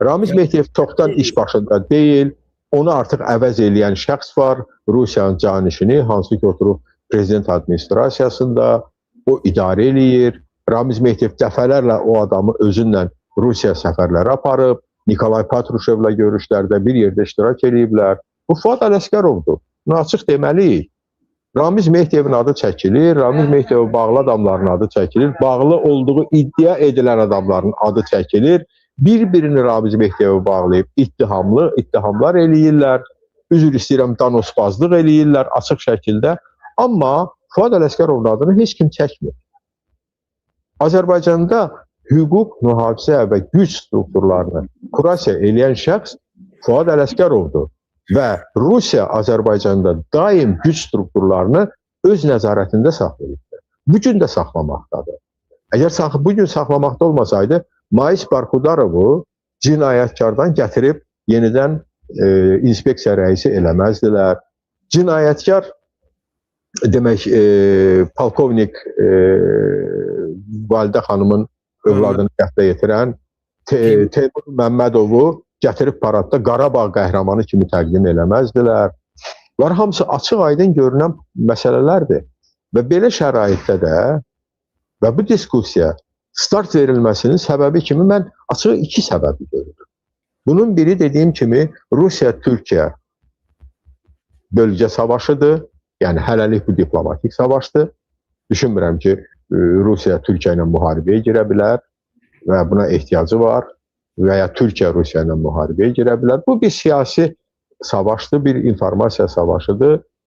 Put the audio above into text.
Ramiz Mehdiyev çoxdan iş başında deyil. Onu artıq əvəz eləyən şəxs var. Rusiyanın canişini, hansı ki oturub prezident administrasiyasında o idarə eləyir. Ramiz Mehdiyev dəfələrlə o adamı özünlə Rusiya səfərləri aparıb. Nikolay Patruşevlə görüşlərdə bir yerdə iştirak eləyiblər. Bu Fuad Ələsgərovdur. Bunu açıq deməliyik. Ramiz Mehdiyevin adı çəkilir, Ramiz Mehdiyevə bağlı adamların adı çəkilir, bağlı olduğu iddia edilən adamların adı çəkilir. Bir-birini Ramiz Mehdiyevə bağlayıb ittihamlar eləyirlər. Üzr istəyirəm, danosbazlıq eləyirlər açıq şəkildə. Amma Fuad Ələsgərovun adını heç kim çəkmir. Azərbaycanda hüquq, mühafizə və güc strukturlarını kurasiya eləyən şəxs Fuad Ələsgərovdur. Və Rusiya Azərbaycanda daim güc strukturlarını öz nəzarətində saxlayırdı. Bugün də saxlamaqdadır. Əgər bugün saxlamaqda olmasaydı, Mais Barxudarovu cinayətkardan gətirib yenidən inspeksiya rəisi eləməzdilər. Cinayətkar demək polkovnik Validə xanımın övladını qətlə yetirən Teymur Məmmədovu gətirib paradda Qarabağ qəhrəmanı kimi təqdim eləməzdilər. Bunlar hamısı açıq aydın görünən məsələlərdir. Və belə şəraitdə də və bu diskussiya start verilməsinin səbəbi kimi mən açıq iki səbəbi görürüm. Bunun biri dediyim kimi Rusiya-Türkiyə bölgə savaşıdır. Yəni hələlik bu diplomatik savaşdır. Düşünmürəm ki, Rusiya Türkiyə ilə müharibəyə girə bilər və buna ehtiyacı var və ya Türkiyə Rusiya ilə müharibəyə girə bilər. Bu bir siyasi savaşdır, bir informasiya savaşıdır.